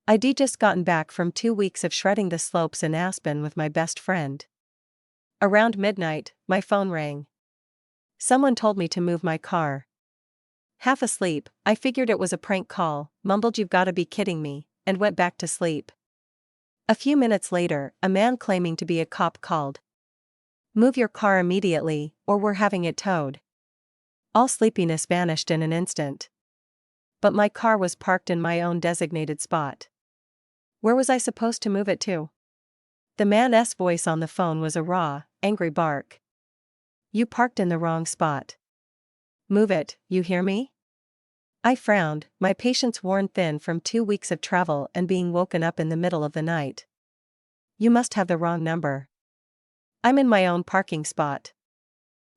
I'd just gotten back from 2 weeks of shredding the slopes in Aspen with my best friend. Around midnight, my phone rang. Someone told me to move my car. Half asleep, I figured it was a prank call, mumbled "You've gotta be kidding me," and went back to sleep. A few minutes later, a man claiming to be a cop called. "Move your car immediately, or we're having it towed." All sleepiness vanished in an instant. But my car was parked in my own designated spot. Where was I supposed to move it to? The man's voice on the phone was a raw, angry bark. "You parked in the wrong spot. Move it, you hear me?" I frowned, my patience worn thin from 2 weeks of travel and being woken up in the middle of the night. "You must have the wrong number. I'm in my own parking spot.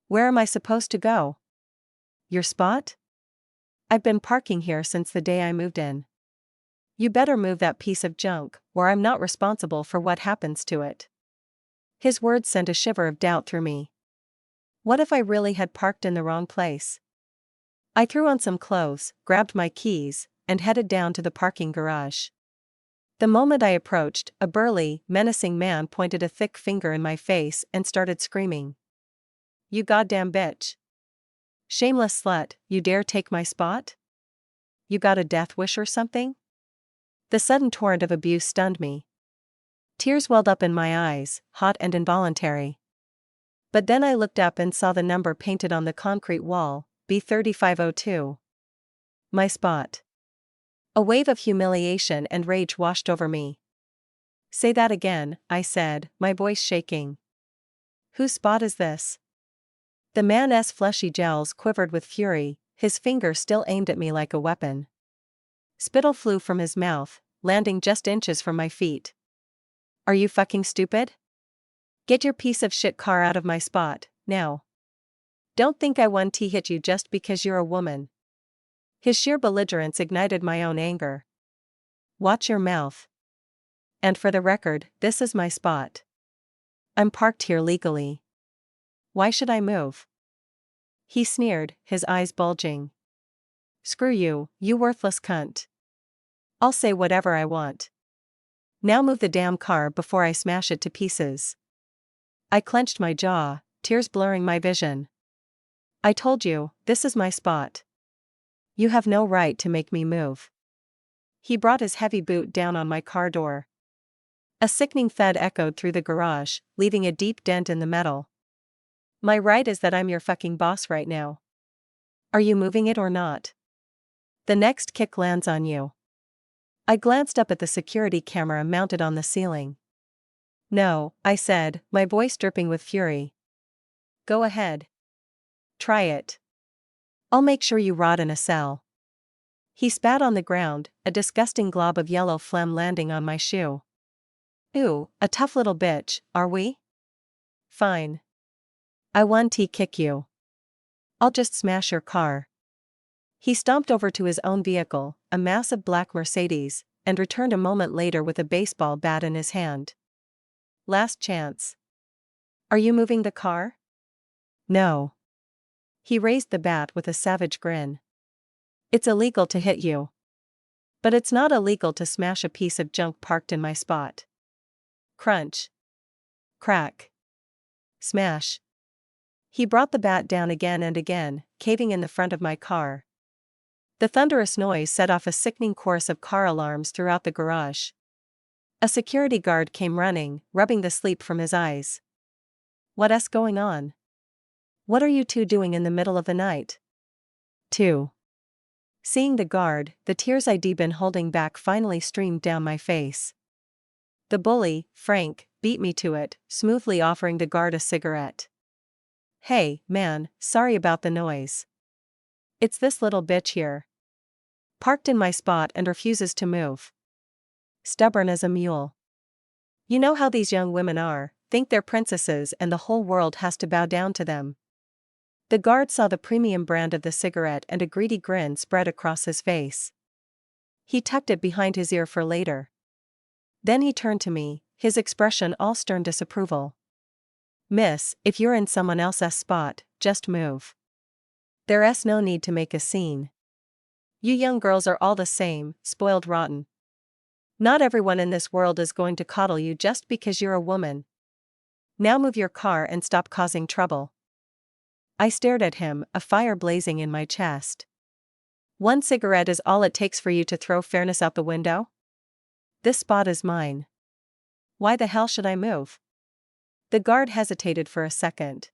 Where am I supposed to go?" "Your spot? I've been parking here since the day I moved in. You better move that piece of junk, or I'm not responsible for what happens to it." His words sent a shiver of doubt through me. What if I really had parked in the wrong place? I threw on some clothes, grabbed my keys, and headed down to the parking garage. The moment I approached, a burly, menacing man pointed a thick finger in my face and started screaming. "You goddamn bitch. Shameless slut, you dare take my spot? You got a death wish or something?" The sudden torrent of abuse stunned me. Tears welled up in my eyes, hot and involuntary. But then I looked up and saw the number painted on the concrete wall, B3502. My spot. A wave of humiliation and rage washed over me. "Say that again," I said, my voice shaking. "Whose spot is this?" The man's fleshy jowls quivered with fury, his finger still aimed at me like a weapon. Spittle flew from his mouth, landing just inches from my feet. "Are you fucking stupid? Get your piece of shit car out of my spot, now. Don't think I hit you just because you're a woman." His sheer belligerence ignited my own anger. "Watch your mouth. And for the record, this is my spot. I'm parked here legally. Why should I move?" He sneered, his eyes bulging. "Screw you, you worthless cunt. I'll say whatever I want. Now move the damn car before I smash it to pieces." I clenched my jaw, tears blurring my vision. "I told you, this is my spot. You have no right to make me move." He brought his heavy boot down on my car door. A sickening thud echoed through the garage, leaving a deep dent in the metal. "My right is that I'm your fucking boss right now. Are you moving it or not? The next kick lands on you." I glanced up at the security camera mounted on the ceiling. "No," I said, my voice dripping with fury. "Go ahead. Try it. I'll make sure you rot in a cell." He spat on the ground, a disgusting glob of yellow phlegm landing on my shoe. "Ooh, a tough little bitch, are we? Fine. I want to kick you. I'll just smash your car." He stomped over to his own vehicle, a massive black Mercedes, and returned a moment later with a baseball bat in his hand. "Last chance. Are you moving the car?" "No." He raised the bat with a savage grin. "It's illegal to hit you. But it's not illegal to smash a piece of junk parked in my spot." Crunch. Crack. Smash. He brought the bat down again and again, caving in the front of my car. The thunderous noise set off a sickening chorus of car alarms throughout the garage. A security guard came running, rubbing the sleep from his eyes. "What's going on? What are you two doing in the middle of the night?" 2. Seeing the guard, the tears I'd been holding back finally streamed down my face. The bully, Frank, beat me to it, smoothly offering the guard a cigarette. "Hey, man, sorry about the noise. It's this little bitch here. Parked in my spot and refuses to move. Stubborn as a mule. You know how these young women are, think they're princesses and the whole world has to bow down to them." The guard saw the premium brand of the cigarette and a greedy grin spread across his face. He tucked it behind his ear for later. Then he turned to me, his expression all stern disapproval. "Miss, if you're in someone else's spot, just move. There's no need to make a scene. You young girls are all the same, spoiled rotten. Not everyone in this world is going to coddle you just because you're a woman. Now move your car and stop causing trouble. I stared at him, a fire blazing in my chest. One cigarette is all it takes for you to throw fairness out the window? This spot is mine. Why the hell should I move? The guard hesitated for a second.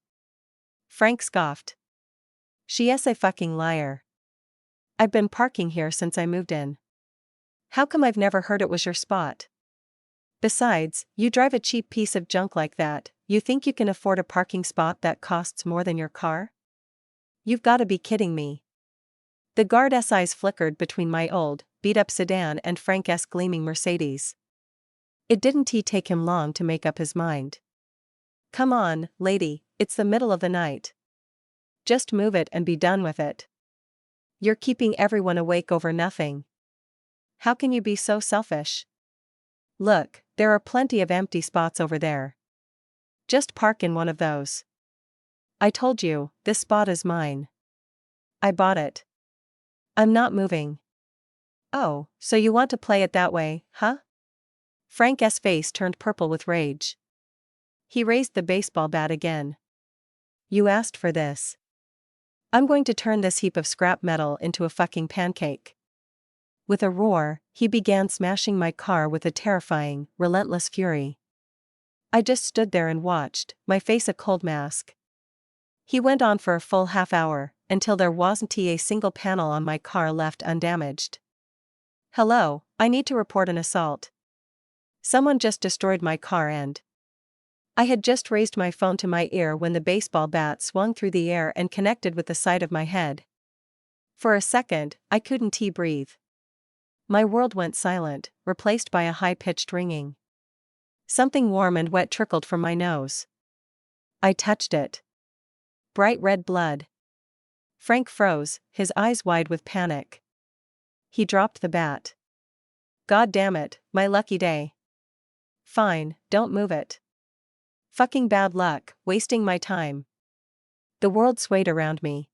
Frank scoffed. She's a fucking liar. I've been parking here since I moved in. How come I've never heard it was your spot? Besides, you drive a cheap piece of junk like that, you think you can afford a parking spot that costs more than your car? You've gotta be kidding me. The guard's eyes flickered between my old, beat-up sedan and Frank's gleaming Mercedes. It didn't take him long to make up his mind. Come on, lady, it's the middle of the night. Just move it and be done with it. You're keeping everyone awake over nothing. How can you be so selfish? Look, there are plenty of empty spots over there. Just park in one of those. I told you, this spot is mine. I bought it. I'm not moving. Oh, so you want to play it that way, huh? Frank's face turned purple with rage. He raised the baseball bat again. You asked for this. I'm going to turn this heap of scrap metal into a fucking pancake. With a roar, he began smashing my car with a terrifying, relentless fury. I just stood there and watched, my face a cold mask. He went on for a full half hour, until there wasn't a single panel on my car left undamaged. Hello, I need to report an assault. Someone just destroyed my car and... I had just raised my phone to my ear when the baseball bat swung through the air and connected with the side of my head. For a second, I couldn't breathe. My world went silent, replaced by a high-pitched ringing. Something warm and wet trickled from my nose. I touched it. Bright red blood. Frank froze, his eyes wide with panic. He dropped the bat. God damn it, my lucky day. Fine, don't move it. Fucking bad luck, wasting my time. The world swayed around me.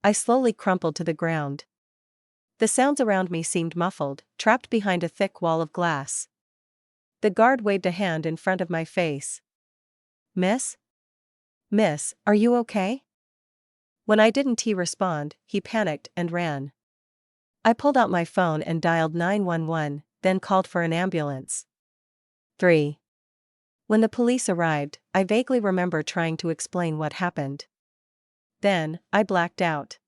I slowly crumpled to the ground. The sounds around me seemed muffled, trapped behind a thick wall of glass. The guard waved a hand in front of my face. Miss? Miss, are you okay? When I didn't respond, he panicked and ran. I pulled out my phone and dialed 911, then called for an ambulance. 3. When the police arrived, I vaguely remember trying to explain what happened. Then, I blacked out.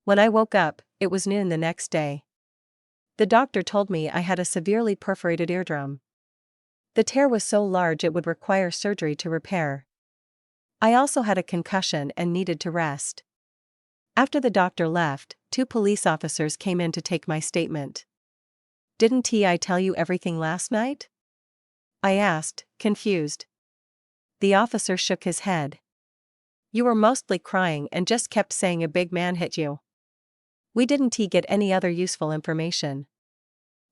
When I woke up, it was noon the next day. The doctor told me I had a severely perforated eardrum. The tear was so large it would require surgery to repair. I also had a concussion and needed to rest. After the doctor left, 2 police officers came in to take my statement. Didn't I tell you everything last night? I asked, confused. The officer shook his head. You were mostly crying and just kept saying a big man hit you. We didn't get any other useful information.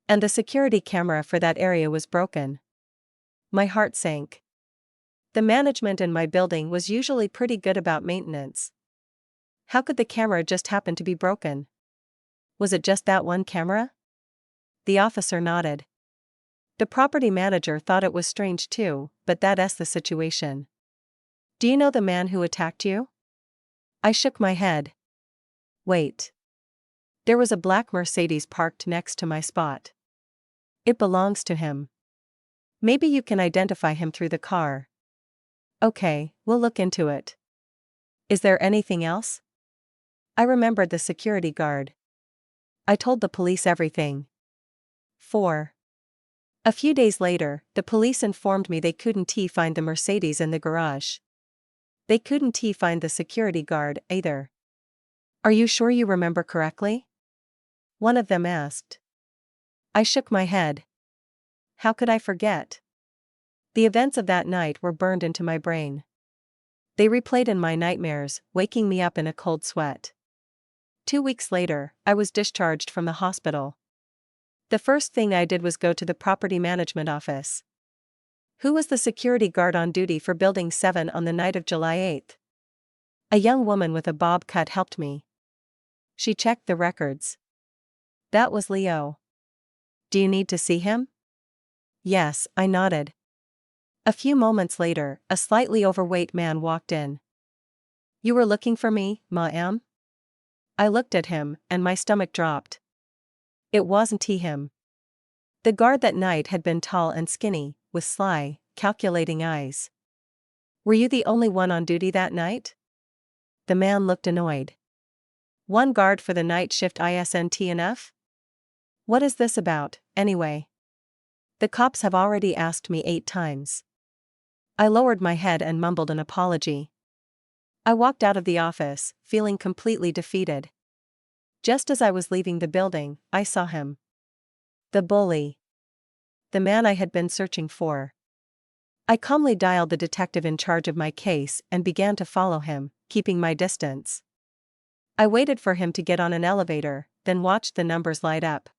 And the security camera for that area was broken. My heart sank. The management in my building was usually pretty good about maintenance. How could the camera just happen to be broken? Was it just that one camera? The officer nodded. The property manager thought it was strange too, but that's the situation. Do you know the man who attacked you? I shook my head. Wait. There was a black Mercedes parked next to my spot. It belongs to him. Maybe you can identify him through the car. Okay, we'll look into it. Is there anything else? I remembered the security guard. I told the police everything. 4. A few days later, the police informed me they couldn't find the Mercedes in the garage. They couldn't find the security guard either. Are you sure you remember correctly? One of them asked. I shook my head. How could I forget? The events of that night were burned into my brain. They replayed in my nightmares, waking me up in a cold sweat. 2 weeks later, I was discharged from the hospital. The first thing I did was go to the property management office. Who was the security guard on duty for Building 7 on the night of July 8th? A young woman with a bob cut helped me. She checked the records. That was Leo. Do you need to see him? Yes, I nodded. A few moments later, a slightly overweight man walked in. You were looking for me, ma'am? I looked at him, and my stomach dropped. It wasn't him. The guard that night had been tall and skinny, with sly, calculating eyes. Were you the only one on duty that night? The man looked annoyed. One guard for the night shift isn't enough? What is this about, anyway? The cops have already asked me 8 times. I lowered my head and mumbled an apology. I walked out of the office, feeling completely defeated. Just as I was leaving the building, I saw him. The bully. The man I had been searching for. I calmly dialed the detective in charge of my case and began to follow him, keeping my distance. I waited for him to get on an elevator, then watched the numbers light up.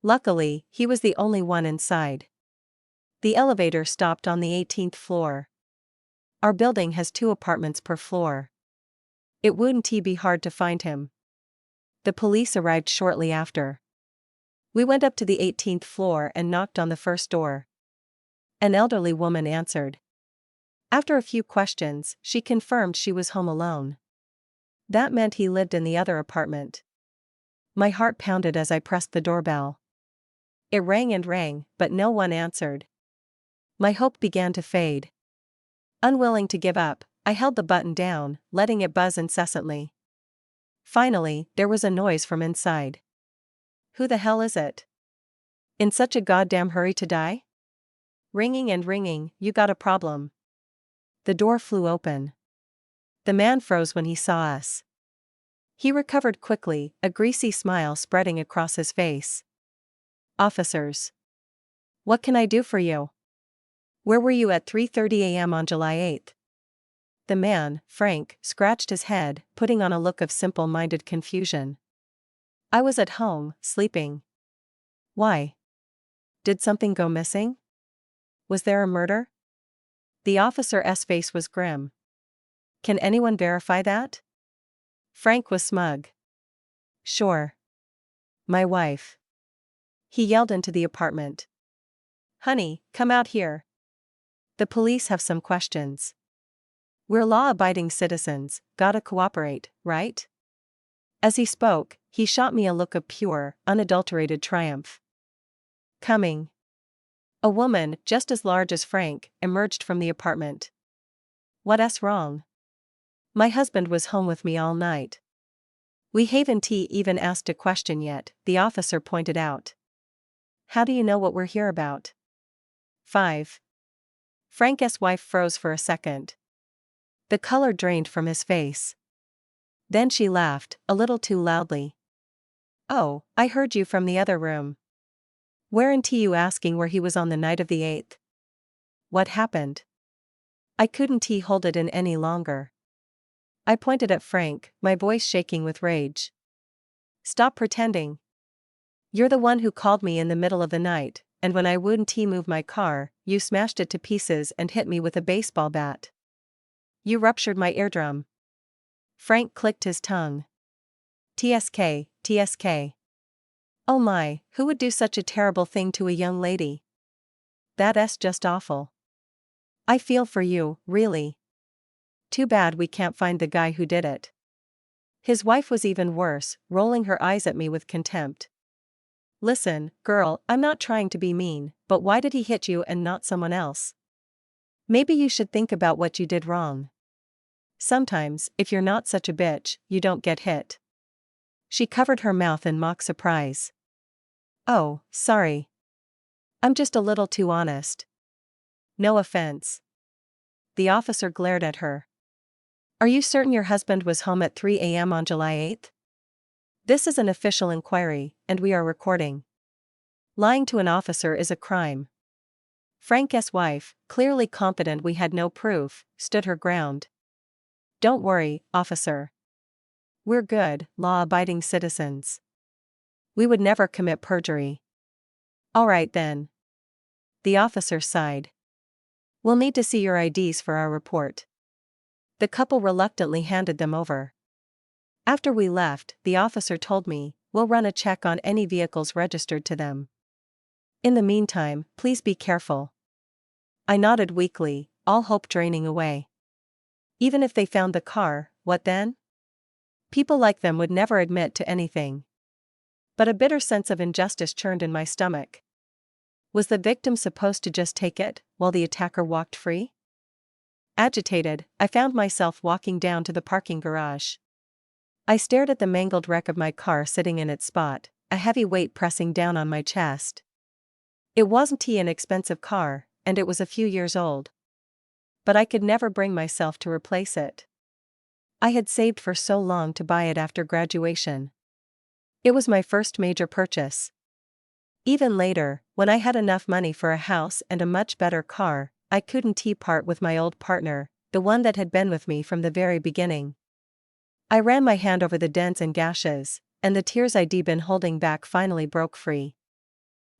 Luckily, he was the only one inside. The elevator stopped on the 18th floor. Our building has 2 apartments per floor. It wouldn't be hard to find him. The police arrived shortly after. We went up to the 18th floor and knocked on the first door. An elderly woman answered. After a few questions, she confirmed she was home alone. That meant he lived in the other apartment. My heart pounded as I pressed the doorbell. It rang and rang, but no one answered. My hope began to fade. Unwilling to give up, I held the button down, letting it buzz incessantly. Finally, there was a noise from inside. Who the hell is it? In such a goddamn hurry to die? Ringing and ringing, you got a problem. The door flew open. The man froze when he saw us. He recovered quickly, a greasy smile spreading across his face. Officers. What can I do for you? Where were you at 3:30 a.m. on July 8th? The man, Frank, scratched his head, putting on a look of simple-minded confusion. I was at home, sleeping. Why? Did something go missing? Was there a murder? The officer's face was grim. Can anyone verify that? Frank was smug. Sure. My wife. He yelled into the apartment. Honey, come out here. The police have some questions. We're law-abiding citizens, gotta cooperate, right? As he spoke, he shot me a look of pure, unadulterated triumph. Coming. A woman, just as large as Frank, emerged from the apartment. What's wrong? My husband was home with me all night. We haven't even asked a question yet, the officer pointed out. How do you know what we're here about? 5. Frank's wife froze for a second. The color drained from his face. Then she laughed, a little too loudly. Oh, I heard you from the other room. Weren't you asking where he was on the night of the 8th? What happened? I couldn't hold it in any longer. I pointed at Frank, my voice shaking with rage. Stop pretending. You're the one who called me in the middle of the night, and when I wouldn't move my car, you smashed it to pieces and hit me with a baseball bat. You ruptured my eardrum. Frank clicked his tongue. TSK, TSK. Oh my, who would do such a terrible thing to a young lady? That's just awful. I feel for you, really. Too bad we can't find the guy who did it. His wife was even worse, rolling her eyes at me with contempt. Listen, girl, I'm not trying to be mean, but why did he hit you and not someone else? Maybe you should think about what you did wrong. Sometimes, if you're not such a bitch, you don't get hit. She covered her mouth in mock surprise. Oh, sorry. I'm just a little too honest. No offense. The officer glared at her. Are you certain your husband was home at 3 a.m. on July 8th? This is an official inquiry, and we are recording. Lying to an officer is a crime. Frank's wife, clearly confident we had no proof, stood her ground. Don't worry, officer. We're good, law-abiding citizens. We would never commit perjury. All right then. The officer sighed. We'll need to see your IDs for our report. The couple reluctantly handed them over. After we left, the officer told me, we'll run a check on any vehicles registered to them. In the meantime, please be careful. I nodded weakly, all hope draining away. Even if they found the car, what then? People like them would never admit to anything. But a bitter sense of injustice churned in my stomach. Was the victim supposed to just take it, while the attacker walked free? Agitated, I found myself walking down to the parking garage. I stared at the mangled wreck of my car sitting in its spot, a heavy weight pressing down on my chest. It wasn't an expensive car, and it was a few years old. But I could never bring myself to replace it. I had saved for so long to buy it after graduation. It was my first major purchase. Even later, when I had enough money for a house and a much better car, I couldn't part with my old partner, the one that had been with me from the very beginning. I ran my hand over the dents and gashes, and the tears I'd been holding back finally broke free.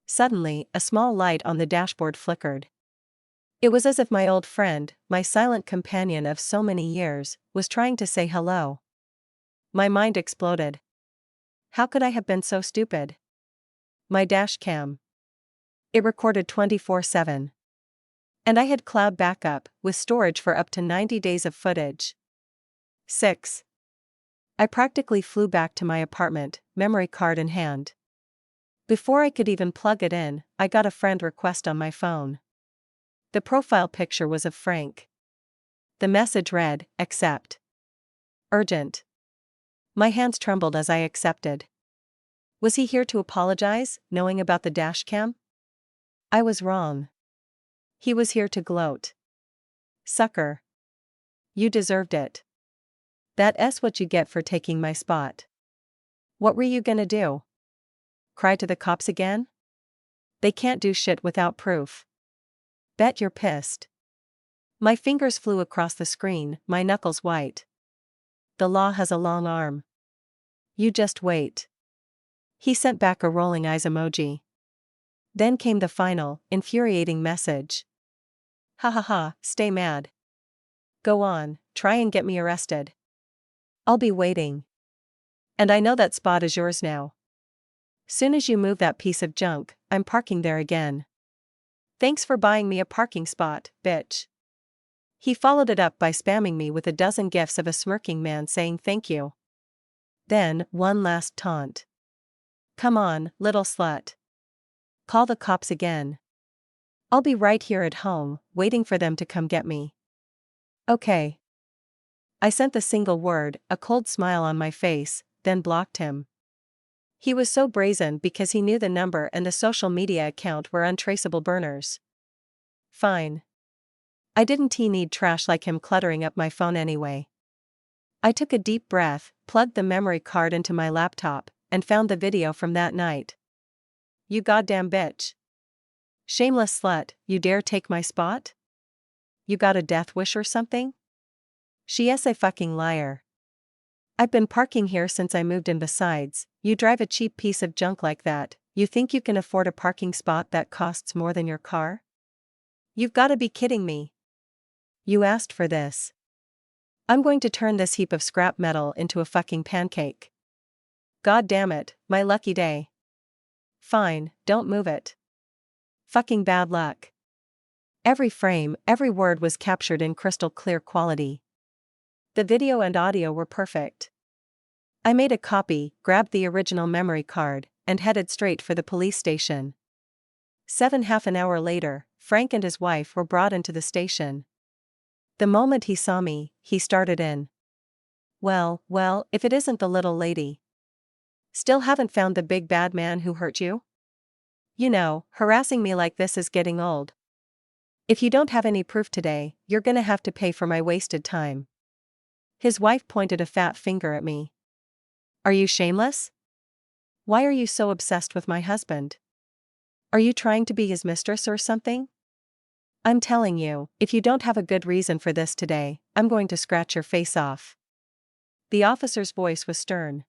Suddenly, a small light on the dashboard flickered. It was as if my old friend, my silent companion of so many years, was trying to say hello. My mind exploded. How could I have been so stupid? My Dashcam. It recorded 24/7. And I had cloud backup, with storage for up to 90 days of footage. 6. I practically flew back to my apartment, memory card in hand. Before I could even plug it in, I got a friend request on my phone. The profile picture was of Frank. The message read, "Accept. Urgent." My hands trembled as I accepted. Was he here to apologize, knowing about the dashcam? I was wrong. He was here to gloat. Sucker. You deserved it. That's what you get for taking my spot. What were you gonna do? Cry to the cops again? They can't do shit without proof. Bet you're pissed. My fingers flew across the screen, my knuckles white. The law has a long arm. You just wait. He sent back a rolling eyes emoji. Then came the final, infuriating message. Ha ha ha, stay mad. Go on, try and get me arrested. I'll be waiting. And I know that spot is yours now. Soon as you move that piece of junk, I'm parking there again. Thanks for buying me a parking spot, bitch. He followed it up by spamming me with a dozen gifs of a smirking man saying thank you. Then, one last taunt. Come on, little slut. Call the cops again. I'll be right here at home, waiting for them to come get me. Okay. I sent the single word, a cold smile on my face, then blocked him. He was so brazen because he knew the number and the social media account were untraceable burners. Fine. I didn't need trash like him cluttering up my phone anyway. I took a deep breath, plugged the memory card into my laptop, and found the video from that night. You goddamn bitch. Shameless slut, you dare take my spot? You got a death wish or something? She's a fucking liar. I've been parking here since I moved in. Besides, you drive a cheap piece of junk like that, you think you can afford a parking spot that costs more than your car? You've gotta be kidding me. You asked for this. I'm going to turn this heap of scrap metal into a fucking pancake. God damn it, my lucky day. Fine, don't move it. Fucking bad luck. Every frame, every word was captured in crystal clear quality. The video and audio were perfect. I made a copy, grabbed the original memory card, and headed straight for the police station. Half an hour later, Frank and his wife were brought into the station. The moment he saw me, he started in. Well, if it isn't the little lady. Still haven't found the big bad man who hurt you? You know, harassing me like this is getting old. If you don't have any proof today, you're gonna have to pay for my wasted time. His wife pointed a fat finger at me. Are you shameless? Why are you so obsessed with my husband? Are you trying to be his mistress or something? I'm telling you, if you don't have a good reason for this today, I'm going to scratch your face off. The officer's voice was stern.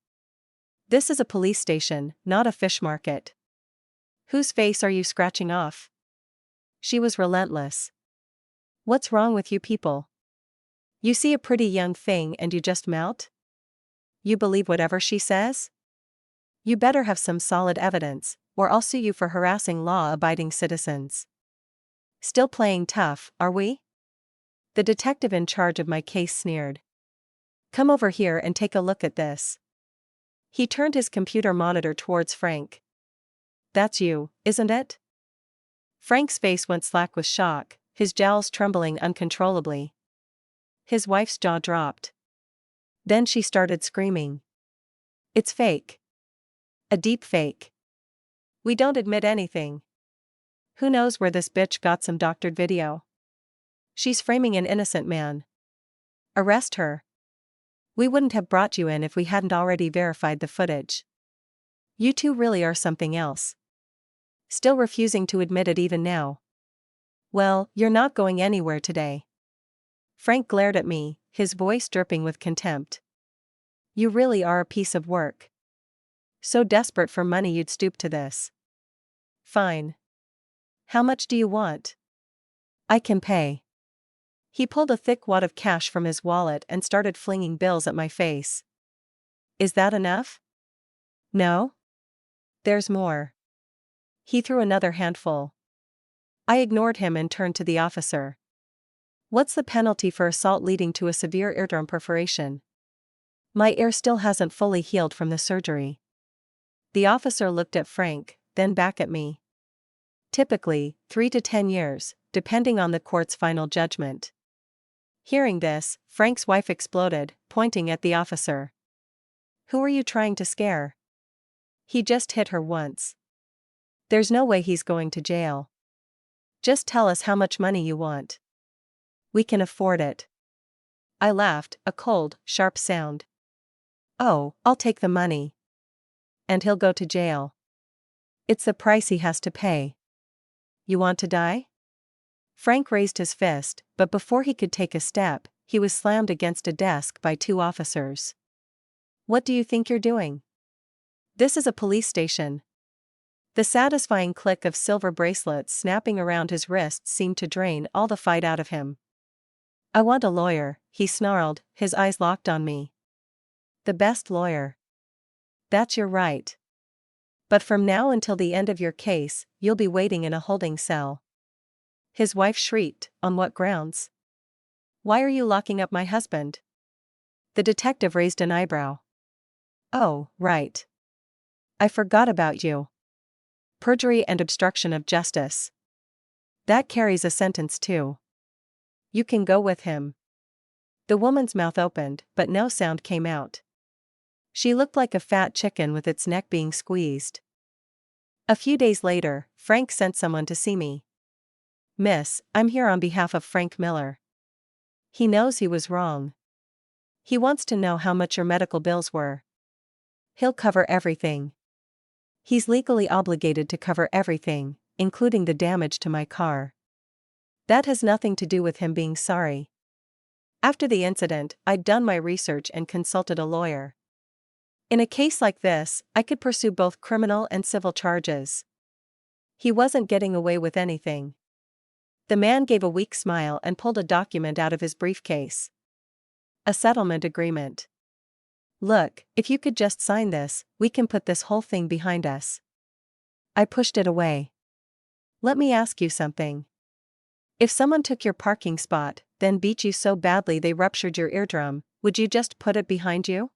This is a police station, not a fish market. Whose face are you scratching off? She was relentless. What's wrong with you people? You see a pretty young thing and you just melt? You believe whatever she says? You better have some solid evidence, or I'll sue you for harassing law-abiding citizens. Still playing tough, are we? The detective in charge of my case sneered. Come over here and take a look at this. He turned his computer monitor towards Frank. That's you, isn't it? Frank's face went slack with shock, his jowls trembling uncontrollably. His wife's jaw dropped. Then she started screaming. It's fake. A deep fake. We don't admit anything. Who knows where this bitch got some doctored video? She's framing an innocent man. Arrest her. We wouldn't have brought you in if we hadn't already verified the footage. You two really are something else. Still refusing to admit it even now. Well, you're not going anywhere today. Frank glared at me, his voice dripping with contempt. You really are a piece of work. So desperate for money you'd stoop to this. Fine. How much do you want? I can pay. He pulled a thick wad of cash from his wallet and started flinging bills at my face. Is that enough? No? There's more. He threw another handful. I ignored him and turned to the officer. What's the penalty for assault leading to a severe eardrum perforation? My ear still hasn't fully healed from the surgery. The officer looked at Frank, then back at me. Typically, 3 to 10 years, depending on the court's final judgment. Hearing this, Frank's wife exploded, pointing at the officer. Who are you trying to scare? He just hit her once. There's no way he's going to jail. Just tell us how much money you want. We can afford it. I laughed, a cold, sharp sound. Oh, I'll take the money. And he'll go to jail. It's the price he has to pay. You want to die? Frank raised his fist, but before he could take a step, he was slammed against a desk by 2 officers. What do you think you're doing? This is a police station. The satisfying click of silver bracelets snapping around his wrists seemed to drain all the fight out of him. I want a lawyer, he snarled, his eyes locked on me. The best lawyer. That's your right. But from now until the end of your case, you'll be waiting in a holding cell. His wife shrieked, on what grounds? Why are you locking up my husband? The detective raised an eyebrow. Oh, right. I forgot about you. Perjury and obstruction of justice. That carries a sentence too. You can go with him. The woman's mouth opened, but no sound came out. She looked like a fat chicken with its neck being squeezed. A few days later, Frank sent someone to see me. Miss, I'm here on behalf of Frank Miller. He knows he was wrong. He wants to know how much your medical bills were. He'll cover everything. He's legally obligated to cover everything, including the damage to my car. That has nothing to do with him being sorry. After the incident, I'd done my research and consulted a lawyer. In a case like this, I could pursue both criminal and civil charges. He wasn't getting away with anything. The man gave a weak smile and pulled a document out of his briefcase. A settlement agreement. Look, if you could just sign this, we can put this whole thing behind us. I pushed it away. Let me ask you something. If someone took your parking spot, then beat you so badly they ruptured your eardrum, would you just put it behind you?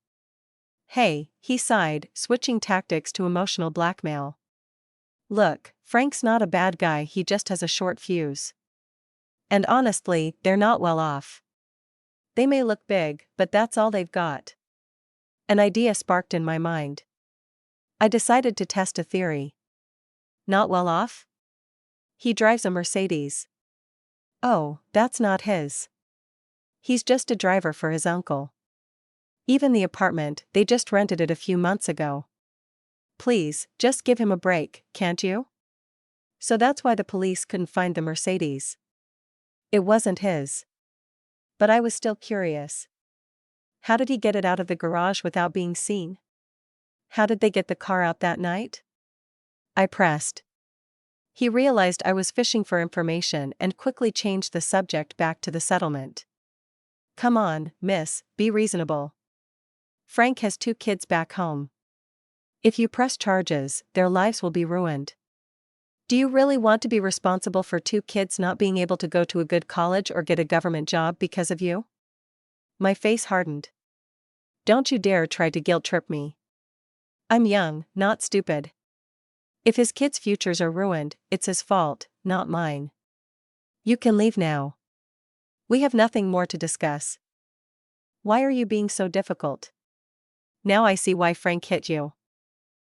Hey, he sighed, switching tactics to emotional blackmail. Look, Frank's not a bad guy, he just has a short fuse. And honestly, they're not well off. They may look big, but that's all they've got. An idea sparked in my mind. I decided to test a theory. Not well off? He drives a Mercedes. Oh, that's not his. He's just a driver for his uncle. Even the apartment, they just rented it a few months ago. Please, just give him a break, can't you? So that's why the police couldn't find the Mercedes. It wasn't his. But I was still curious. How did he get it out of the garage without being seen? How did they get the car out that night? I pressed. He realized I was fishing for information and quickly changed the subject back to the settlement. Come on, miss, be reasonable. Frank has 2 kids back home. If you press charges, their lives will be ruined. Do you really want to be responsible for 2 kids not being able to go to a good college or get a government job because of you? My face hardened. Don't you dare try to guilt trip me. I'm young, not stupid. If his kids' futures are ruined, it's his fault, not mine. You can leave now. We have nothing more to discuss. Why are you being so difficult? Now I see why Frank hit you.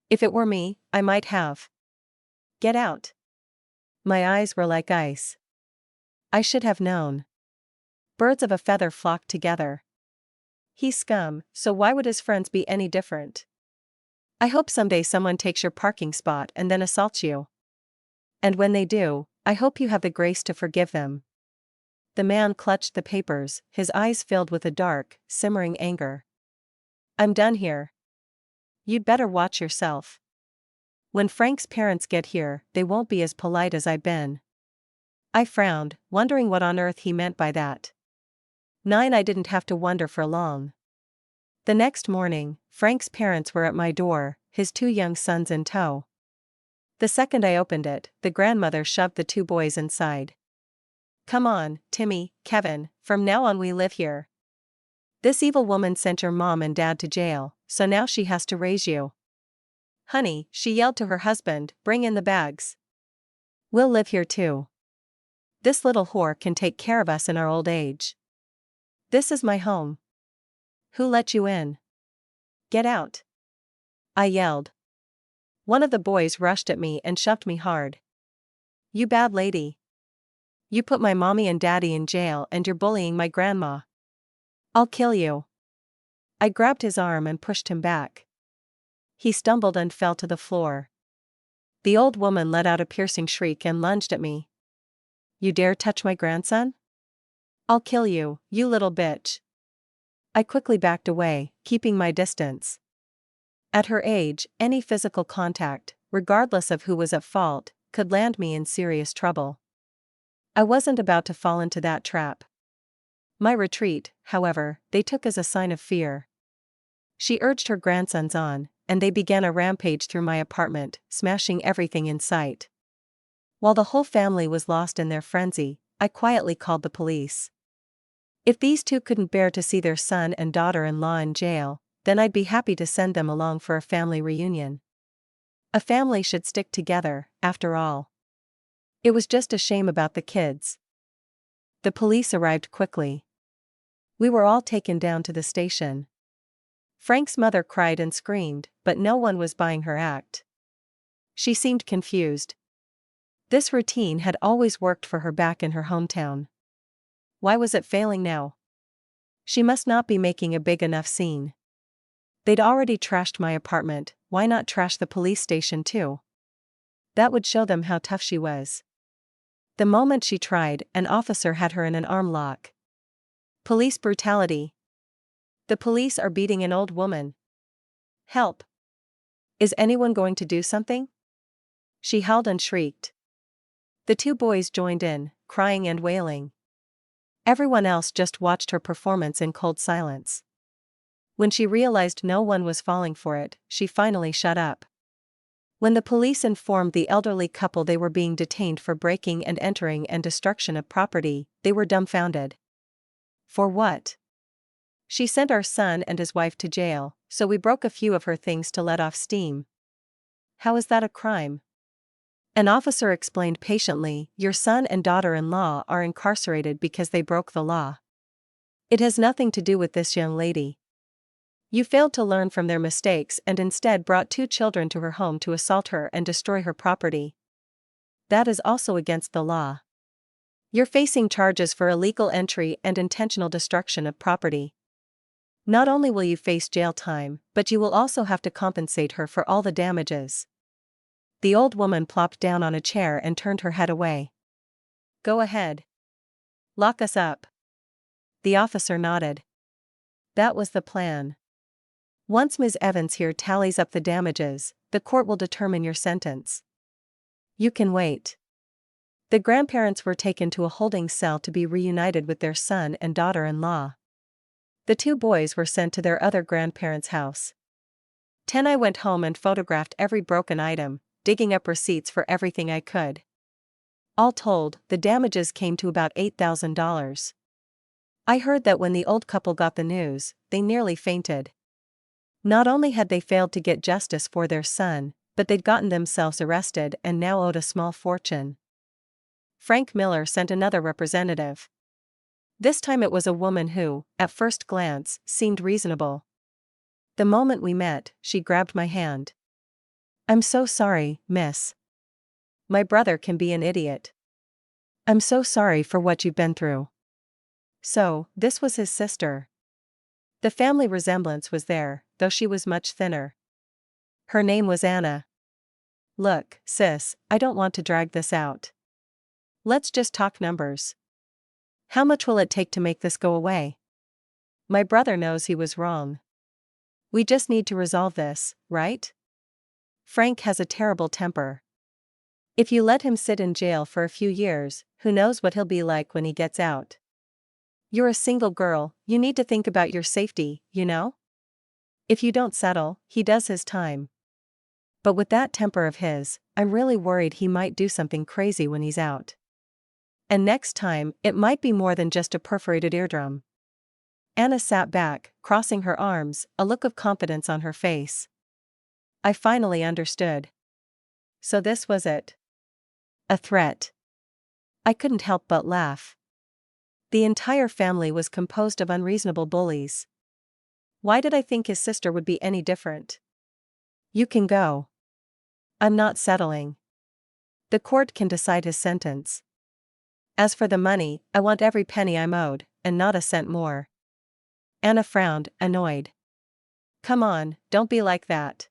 If it were me, I might have. Get out. My eyes were like ice. I should have known. Birds of a feather flock together. He's scum, so why would his friends be any different? I hope someday someone takes your parking spot and then assaults you. And when they do, I hope you have the grace to forgive them. The man clutched the papers, his eyes filled with a dark, simmering anger. I'm done here. You'd better watch yourself. When Frank's parents get here, they won't be as polite as I've been. I frowned, wondering what on earth he meant by that. I didn't have to wonder for long. The next morning, Frank's parents were at my door, his 2 young sons in tow. The second I opened it, the grandmother shoved the 2 boys inside. Come on, Timmy, Kevin, from now on we live here. This evil woman sent your mom and dad to jail, so now she has to raise you. Honey, she yelled to her husband, bring in the bags. We'll live here too. This little whore can take care of us in our old age. This is my home. Who let you in? Get out. I yelled. One of the boys rushed at me and shoved me hard. You bad lady. You put my mommy and daddy in jail and you're bullying my grandma. I'll kill you. I grabbed his arm and pushed him back. He stumbled and fell to the floor. The old woman let out a piercing shriek and lunged at me. You dare touch my grandson? I'll kill you, you little bitch. I quickly backed away, keeping my distance. At her age, any physical contact, regardless of who was at fault, could land me in serious trouble. I wasn't about to fall into that trap. My retreat, however, they took as a sign of fear. She urged her grandsons on, and they began a rampage through my apartment, smashing everything in sight. While the whole family was lost in their frenzy, I quietly called the police. If these 2 couldn't bear to see their son and daughter-in-law in jail, then I'd be happy to send them along for a family reunion. A family should stick together, after all. It was just a shame about the kids. The police arrived quickly. We were all taken down to the station. Frank's mother cried and screamed, but no one was buying her act. She seemed confused. This routine had always worked for her back in her hometown. Why was it failing now? She must not be making a big enough scene. They'd already trashed my apartment, why not trash the police station too? That would show them how tough she was. The moment she tried, an officer had her in an arm lock. Police brutality. The police are beating an old woman. Help. Is anyone going to do something? She howled and shrieked. The 2 boys joined in, crying and wailing. Everyone else just watched her performance in cold silence. When she realized no one was falling for it, she finally shut up. When the police informed the elderly couple they were being detained for breaking and entering and destruction of property, they were dumbfounded. For what? She sent our son and his wife to jail, so we broke a few of her things to let off steam. How is that a crime? An officer explained patiently, your son and daughter-in-law are incarcerated because they broke the law. It has nothing to do with this young lady. You failed to learn from their mistakes and instead brought 2 children to her home to assault her and destroy her property. That is also against the law. You're facing charges for illegal entry and intentional destruction of property. Not only will you face jail time, but you will also have to compensate her for all the damages. The old woman plopped down on a chair and turned her head away. Go ahead. Lock us up. The officer nodded. That was the plan. Once Ms. Evans here tallies up the damages, the court will determine your sentence. You can wait. The grandparents were taken to a holding cell to be reunited with their son and daughter-in-law. The 2 boys were sent to their other grandparents' house. 10. I went home and photographed every broken item, digging up receipts for everything I could. All told, the damages came to about $8,000. I heard that when the old couple got the news, they nearly fainted. Not only had they failed to get justice for their son, but they'd gotten themselves arrested and now owed a small fortune. Frank Miller sent another representative. This time it was a woman who, at first glance, seemed reasonable. The moment we met, she grabbed my hand. "I'm so sorry, miss. My brother can be an idiot. I'm so sorry for what you've been through." So, this was his sister. The family resemblance was there, though she was much thinner. Her name was Anna. "Look, sis, I don't want to drag this out. Let's just talk numbers. How much will it take to make this go away? My brother knows he was wrong. We just need to resolve this, right? Frank has a terrible temper. If you let him sit in jail for a few years, who knows what he'll be like when he gets out. You're a single girl, you need to think about your safety, you know? If you don't settle, he does his time. But with that temper of his, I'm really worried he might do something crazy when he's out. And next time, it might be more than just a perforated eardrum." Anna sat back, crossing her arms, a look of confidence on her face. I finally understood. So this was it. A threat. I couldn't help but laugh. The entire family was composed of unreasonable bullies. Why did I think his sister would be any different? "You can go. I'm not settling. The court can decide his sentence. As for the money, I want every penny I'm owed, and not a cent more." Anna frowned, annoyed. "Come on, don't be like that.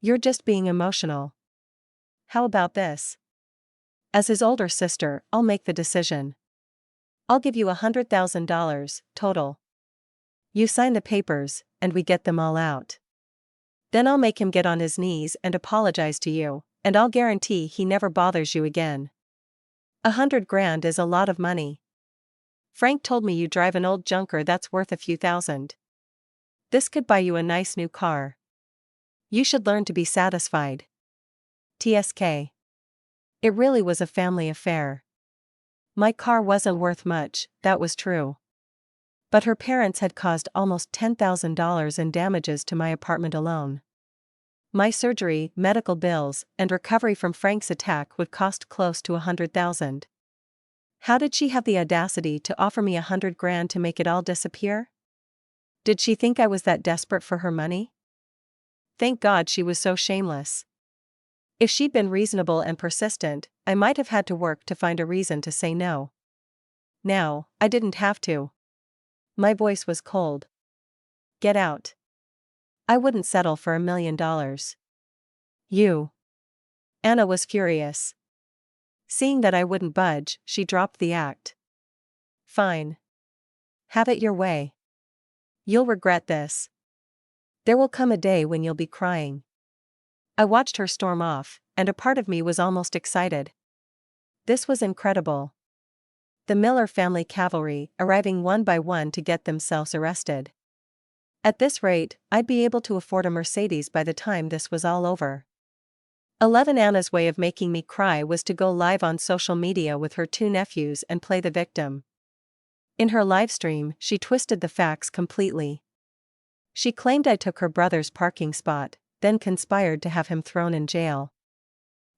You're just being emotional. How about this? As his older sister, I'll make the decision. I'll give you $100,000, total. You sign the papers, and we get them all out. Then I'll make him get on his knees and apologize to you, and I'll guarantee he never bothers you again. $100,000 is a lot of money. Frank told me you drive an old junker that's worth a few thousand. This could buy you a nice new car. You should learn to be satisfied. TSK. It really was a family affair. My car wasn't worth much, that was true. But her parents had caused almost $10,000 in damages to my apartment alone. My surgery, medical bills, and recovery from Frank's attack would cost close to $100,000. How did she have the audacity to offer me $100,000 to make it all disappear? Did she think I was that desperate for her money? Thank God she was so shameless. If she'd been reasonable and persistent, I might have had to work to find a reason to say no. Now, I didn't have to. My voice was cold. "Get out. I wouldn't settle for $1 million. You." Anna was furious. Seeing that I wouldn't budge, she dropped the act. "Fine. Have it your way. You'll regret this. There will come a day when you'll be crying." I watched her storm off, and a part of me was almost excited. This was incredible. The Miller family cavalry, arriving one by one to get themselves arrested. At this rate, I'd be able to afford a Mercedes by the time this was all over. 11. Anna's way of making me cry was to go live on social media with her 2 nephews and play the victim. In her livestream, she twisted the facts completely. She claimed I took her brother's parking spot, then conspired to have him thrown in jail.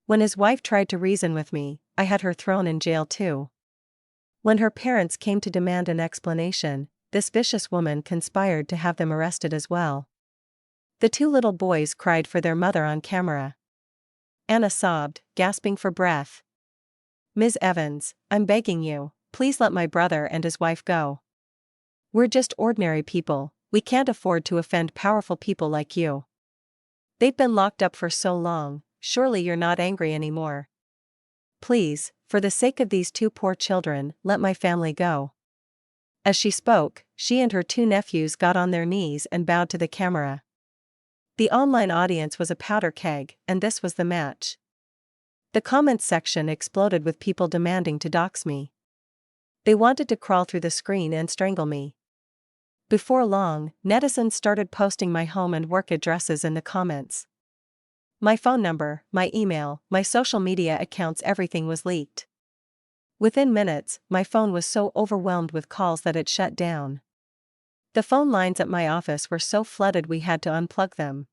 When his wife tried to reason with me, I had her thrown in jail too. When her parents came to demand an explanation, this vicious woman conspired to have them arrested as well. The 2 little boys cried for their mother on camera. Anna sobbed, gasping for breath. "Ms. Evans, I'm begging you, please let my brother and his wife go. We're just ordinary people, we can't afford to offend powerful people like you. They've been locked up for so long, surely you're not angry anymore. Please, for the sake of these 2 poor children, let my family go." As she spoke, she and her 2 nephews got on their knees and bowed to the camera. The online audience was a powder keg, and this was the match. The comments section exploded with people demanding to dox me. They wanted to crawl through the screen and strangle me. Before long, netizens started posting my home and work addresses in the comments. My phone number, my email, my social media accounts, everything was leaked. Within minutes, my phone was so overwhelmed with calls that it shut down. The phone lines at my office were so flooded we had to unplug them.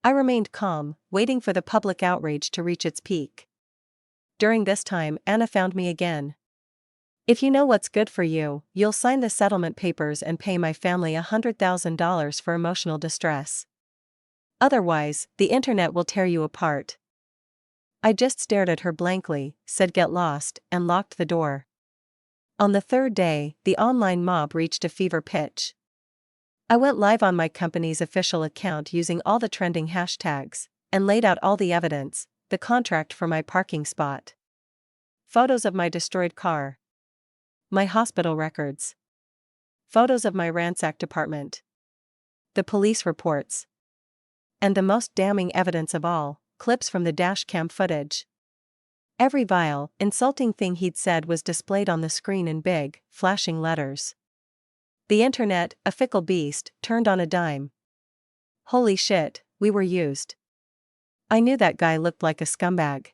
I remained calm, waiting for the public outrage to reach its peak. During this time, Anna found me again. If you know what's good for you, you'll sign the settlement papers and pay my family $100,000 for emotional distress. Otherwise, the internet will tear you apart. I just stared at her blankly, said get lost, and locked the door. On the third day, the online mob reached a fever pitch. I went live on my company's official account using all the trending hashtags, and laid out all the evidence, the contract for my parking spot, photos of my destroyed car, my hospital records, photos of my ransacked apartment, the police reports, and the most damning evidence of all, clips from the dashcam footage. Every vile, insulting thing he'd said was displayed on the screen in big, flashing letters. The internet, a fickle beast, turned on a dime. Holy shit, we were used. I knew that guy looked like a scumbag.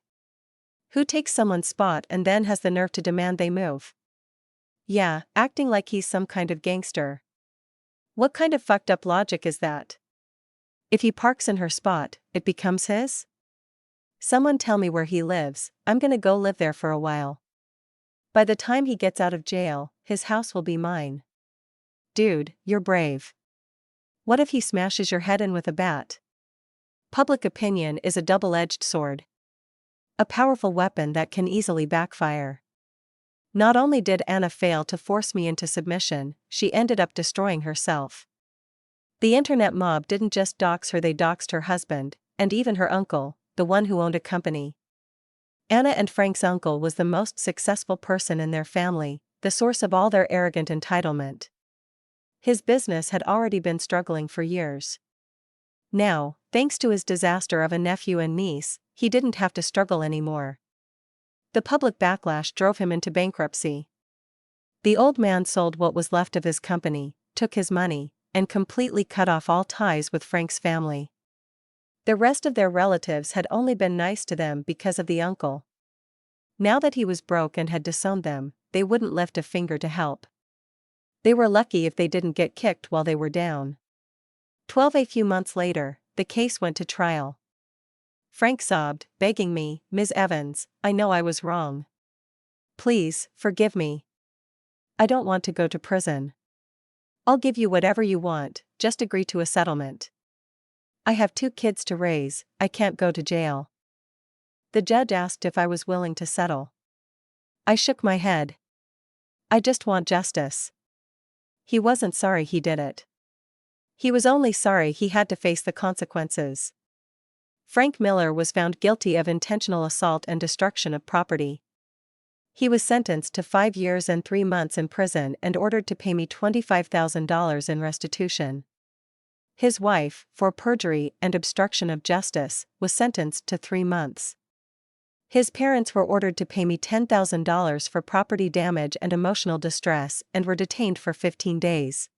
Who takes someone's spot and then has the nerve to demand they move? Yeah, acting like he's some kind of gangster. What kind of fucked up logic is that? If he parks in her spot, it becomes his? Someone tell me where he lives, I'm gonna go live there for a while. By the time he gets out of jail, his house will be mine. Dude, you're brave. What if he smashes your head in with a bat? Public opinion is a double-edged sword. A powerful weapon that can easily backfire. Not only did Anna fail to force me into submission, she ended up destroying herself. The internet mob didn't just dox her, they doxed her husband, and even her uncle, the one who owned a company. Anna and Frank's uncle was the most successful person in their family, the source of all their arrogant entitlement. His business had already been struggling for years. Now, thanks to his disaster of a nephew and niece, he didn't have to struggle anymore. The public backlash drove him into bankruptcy. The old man sold what was left of his company, took his money, and completely cut off all ties with Frank's family. The rest of their relatives had only been nice to them because of the uncle. Now that he was broke and had disowned them, they wouldn't lift a finger to help. They were lucky if they didn't get kicked while they were down. A few months later, the case went to trial. Frank sobbed, begging me, Ms. Evans, I know I was wrong. Please, forgive me. I don't want to go to prison. I'll give you whatever you want, just agree to a settlement. I have 2 kids to raise, I can't go to jail. The judge asked if I was willing to settle. I shook my head. I just want justice. He wasn't sorry he did it. He was only sorry he had to face the consequences. Frank Miller was found guilty of intentional assault and destruction of property. He was sentenced to 5 years and 3 months in prison and ordered to pay me $25,000 in restitution. His wife, for perjury and obstruction of justice, was sentenced to 3 months. His parents were ordered to pay me $10,000 for property damage and emotional distress and were detained for 15 days.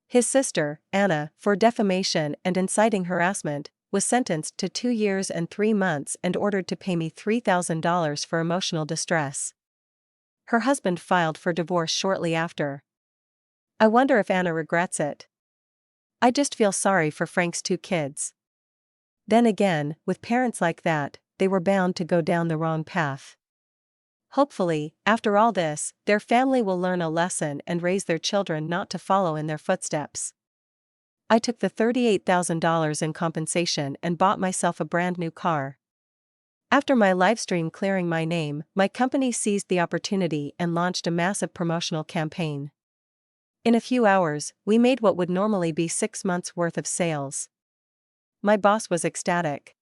His sister, Anna, for defamation and inciting harassment, was sentenced to 2 years and 3 months and ordered to pay me $3,000 for emotional distress. Her husband filed for divorce shortly after. I wonder if Anna regrets it. I just feel sorry for Frank's 2 kids. Then again, with parents like that, they were bound to go down the wrong path. Hopefully, after all this, their family will learn a lesson and raise their children not to follow in their footsteps. I took the $38,000 in compensation and bought myself a brand new car. After my livestream clearing my name, my company seized the opportunity and launched a massive promotional campaign. In a few hours, we made what would normally be 6 months' worth of sales. My boss was ecstatic.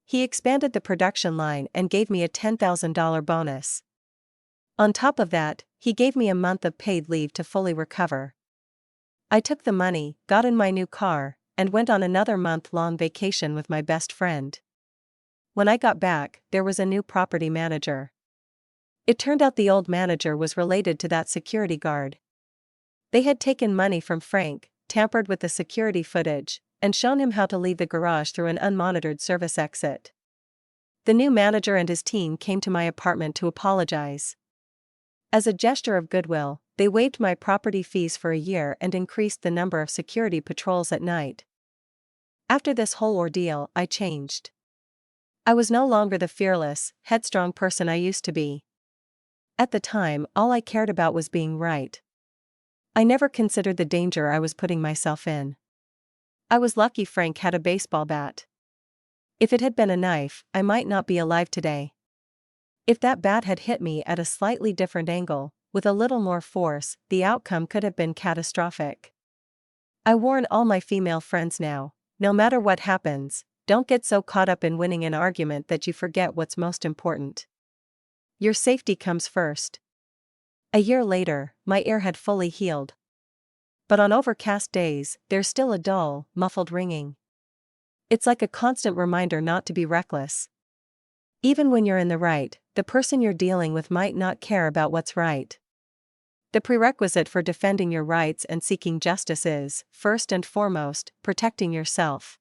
He expanded the production line and gave me a $10,000 bonus. On top of that, he gave me a month of paid leave to fully recover. I took the money, got in my new car, and went on another month-long vacation with my best friend. When I got back, there was a new property manager. It turned out the old manager was related to that security guard. They had taken money from Frank, tampered with the security footage, and shown him how to leave the garage through an unmonitored service exit. The new manager and his team came to my apartment to apologize. As a gesture of goodwill, they waived my property fees for a year and increased the number of security patrols at night. After this whole ordeal, I changed. I was no longer the fearless, headstrong person I used to be. At the time, all I cared about was being right. I never considered the danger I was putting myself in. I was lucky Frank had a baseball bat. If it had been a knife, I might not be alive today. If that bat had hit me at a slightly different angle, with a little more force, the outcome could have been catastrophic. I warn all my female friends now, no matter what happens, don't get so caught up in winning an argument that you forget what's most important. Your safety comes first. A year later, my ear had fully healed. But on overcast days, there's still a dull, muffled ringing. It's like a constant reminder not to be reckless. Even when you're in the right, the person you're dealing with might not care about what's right. The prerequisite for defending your rights and seeking justice is, first and foremost, protecting yourself.